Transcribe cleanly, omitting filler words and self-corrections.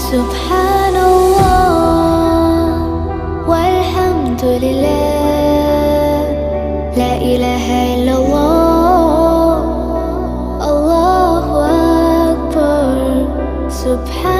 سبحان الله والحمد لله، لا إله إلا الله، الله أكبر. سبحان